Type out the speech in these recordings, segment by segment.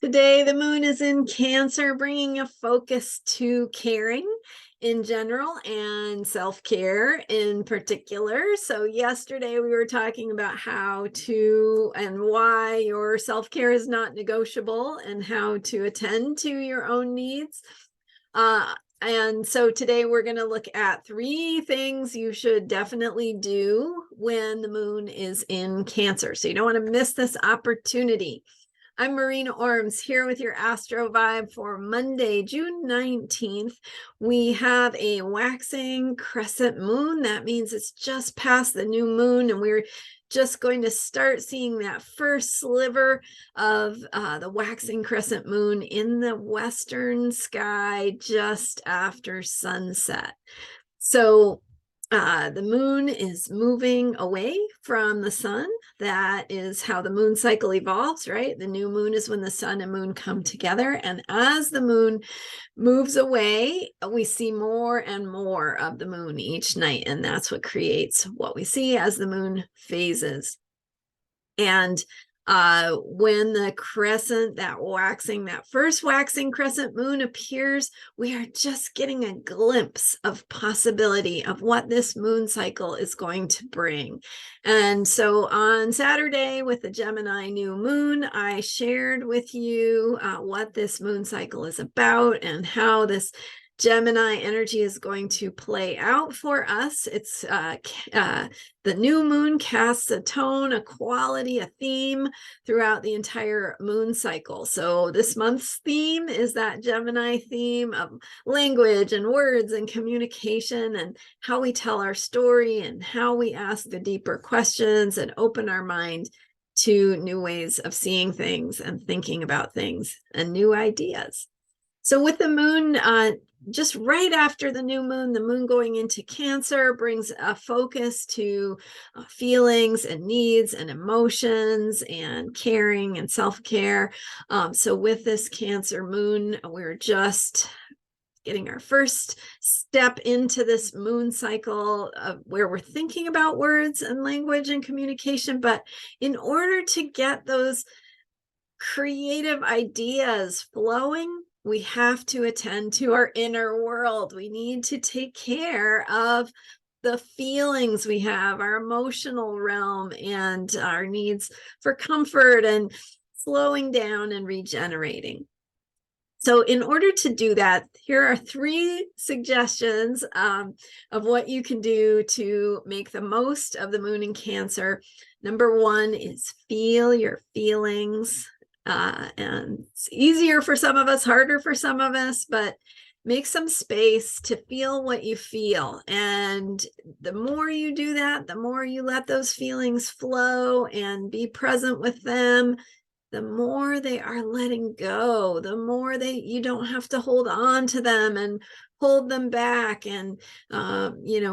Today, the moon is in Cancer, bringing a focus to caring in general and self-care in particular. So yesterday we were talking about how to and why your self-care is not negotiable and how to attend to your own needs. And so today we're going to look at 3 things you should definitely do when the moon is in Cancer. So you don't want to miss this opportunity. I'm Marina Ormes here with your Astro Vibe for Monday, June 19th. We have a waxing crescent moon. That means it's just past the new moon, and we're just going to start seeing that first sliver of the waxing crescent moon in the western sky just after sunset. So the moon is moving away from the sun. That is how the moon cycle evolves, right? The new moon is when the sun and moon come together. And as the moon moves away, we see more and more of the moon each night. And that's what creates what we see as the moon phases. And when the crescent, that first waxing crescent moon appears, we are just getting a glimpse of possibility of what this moon cycle is going to bring. And so on Saturday with the Gemini new moon, I shared with you what this moon cycle is about and how this Gemini energy is going to play out for us. It's the new moon casts a tone, a quality, a theme throughout the entire moon cycle. So this month's theme is that Gemini theme of language and words and communication and how we tell our story and how we ask the deeper questions and open our mind to new ways of seeing things and thinking about things and new ideas. So with the moon, just right after the new moon, the moon going into Cancer brings a focus to feelings and needs and emotions and caring and self-care. So with this Cancer moon, we're just getting our first step into this moon cycle where we're thinking about words and language and communication. But in order to get those creative ideas flowing, we have to attend to our inner world. We need to take care of the feelings we have, our emotional realm, and our needs for comfort and slowing down and regenerating. So in order to do that, here are 3 suggestions of what you can do to make the most of the moon in Cancer. Number 1 is feel your feelings. And it's easier for some of us, harder for some of us, but make some space to feel what you feel. And the more you do that, the more you let those feelings flow and be present with them, the more they are letting go, the more you don't have to hold on to them and hold them back and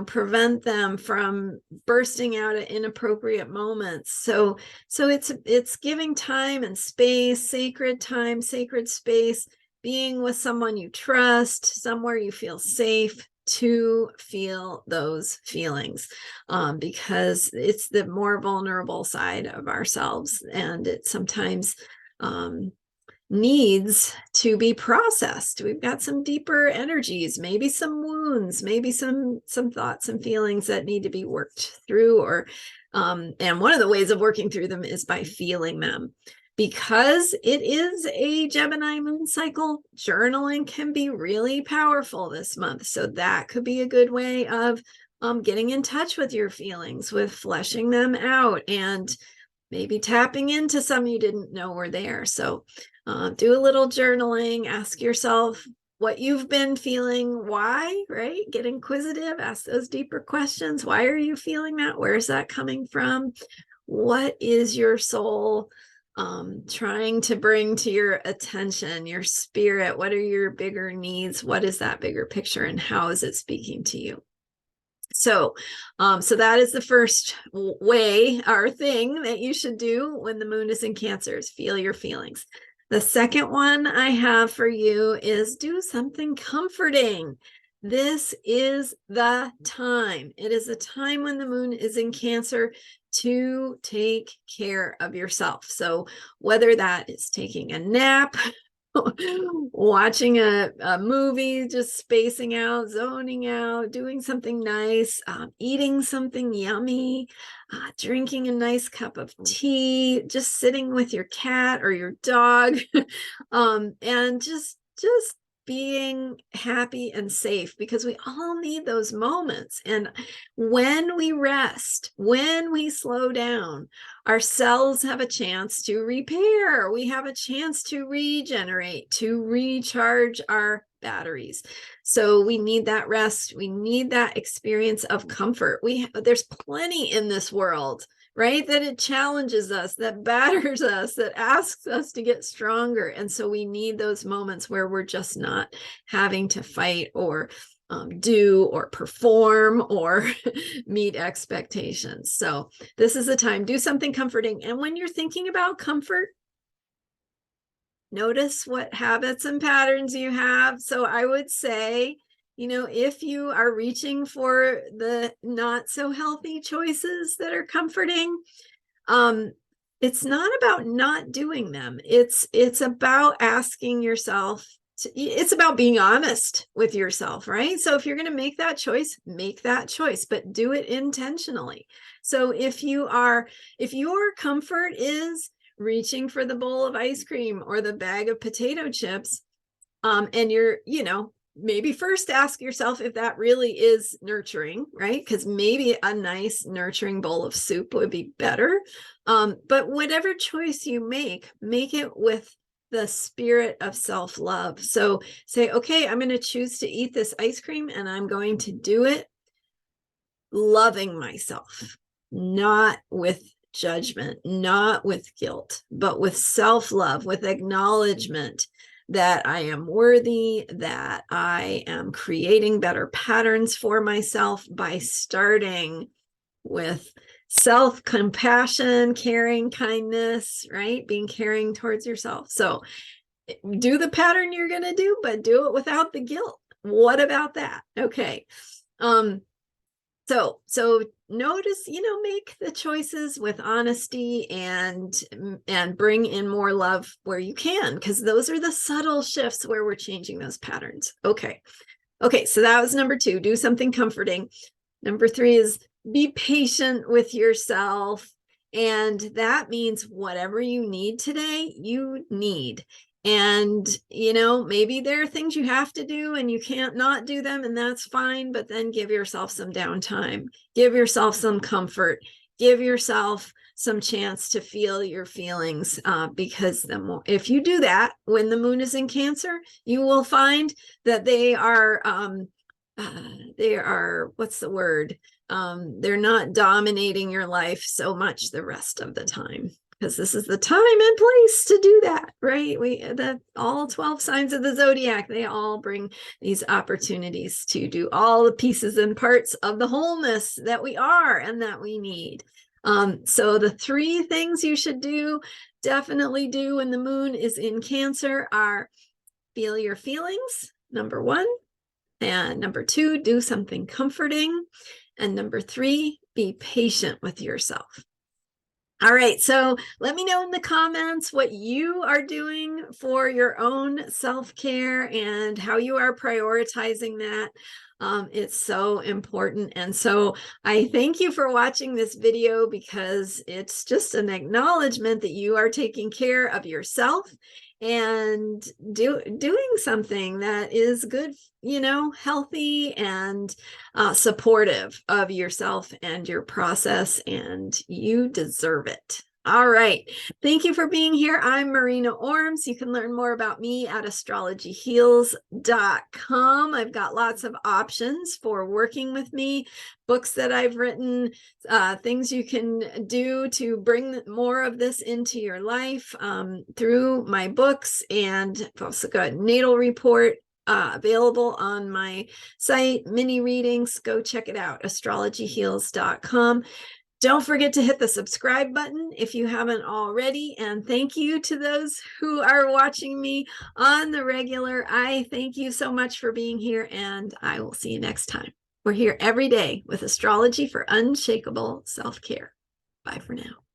prevent them from bursting out at inappropriate moments. So it's giving time and space, sacred time, sacred space, being with someone you trust, somewhere you feel safe to feel those feelings, because it's the more vulnerable side of ourselves, and it sometimes needs to be processed. We've got some deeper energies, maybe some wounds, maybe some thoughts and feelings that need to be worked through, or and one of the ways of working through them is by feeling them. Because it is a Gemini moon cycle, journaling can be really powerful this month. So that could be a good way of getting in touch with your feelings, with fleshing them out, and maybe tapping into some you didn't know were there. So do a little journaling, ask yourself what you've been feeling, why, right? Get inquisitive, ask those deeper questions. Why are you feeling that? Where is that coming from? What is your soul trying to bring to your attention, your spirit? What are your bigger needs? What is that bigger picture, and how is it speaking to you? So that is the first way or thing that you should do when the moon is in Cancer, is feel your feelings. The second one I have for you is do something comforting. This is the time. It is a time when the moon is in Cancer to take care of yourself. So whether that is taking a nap, watching a movie, just spacing out, zoning out, doing something nice, eating something yummy, drinking a nice cup of tea, just sitting with your cat or your dog, and just being happy and safe, because we all need those moments. And when we rest, when we slow down, our cells have a chance to repair. We have a chance to regenerate, to recharge our batteries. So we need that rest. We need that experience of comfort. There's plenty in this world, right? That it challenges us, that batters us, that asks us to get stronger. And so we need those moments where we're just not having to fight or do or perform or meet expectations. So this is the time. Do something comforting. And when you're thinking about comfort, notice what habits and patterns you have. So I would say, if you are reaching for the not so healthy choices that are comforting, it's not about not doing them. It's about asking yourself, it's about being honest with yourself, right? So if you're going to make that choice, but do it intentionally. So if your comfort is reaching for the bowl of ice cream or the bag of potato chips, and you're, maybe first ask yourself if that really is nurturing, right? Because maybe a nice nurturing bowl of soup would be better. But whatever choice you make it with the spirit of self-love. So say, okay, I'm going to choose to eat this ice cream, and I'm going to do it loving myself, not with judgment, not with guilt, but with self-love, with acknowledgement that I am worthy, that I am creating better patterns for myself by starting with self-compassion, caring, kindness, right? Being caring towards yourself. So do the pattern you're going to do, but do it without the guilt. What about that? Okay. So notice, make the choices with honesty and bring in more love where you can, because those are the subtle shifts where we're changing those patterns. Okay. So that was number 2, do something comforting. Number 3 is be patient with yourself. And that means whatever you need today, you need. And, maybe there are things you have to do and you can't not do them, and that's fine. But then give yourself some downtime, give yourself some comfort, give yourself some chance to feel your feelings, because if you do that when the moon is in Cancer, you will find that they are, what's the word? They're not dominating your life so much the rest of the time, because this is the time and place to do that, right? All 12 signs of the zodiac, they all bring these opportunities to do all the pieces and parts of the wholeness that we are and that we need. So the 3 things you should definitely do when the moon is in Cancer are feel your feelings, number 1, and number 2, do something comforting, and number 3, be patient with yourself. All right, so let me know in the comments what you are doing for your own self-care and how you are prioritizing that. It's so important. And so I thank you for watching this video, because it's just an acknowledgement that you are taking care of yourself and doing something that is good, healthy and supportive of yourself and your process, and you deserve it. All right. Thank you for being here. I'm Marina Ormes. You can learn more about me at astrologyheals.com. I've got lots of options for working with me, books that I've written, things you can do to bring more of this into your life through my books. And I've also got natal report available on my site, mini readings. Go check it out, astrologyheals.com. Don't forget to hit the subscribe button if you haven't already. And thank you to those who are watching me on the regular. I thank you so much for being here, and I will see you next time. We're here every day with astrology for unshakable self-care. Bye for now.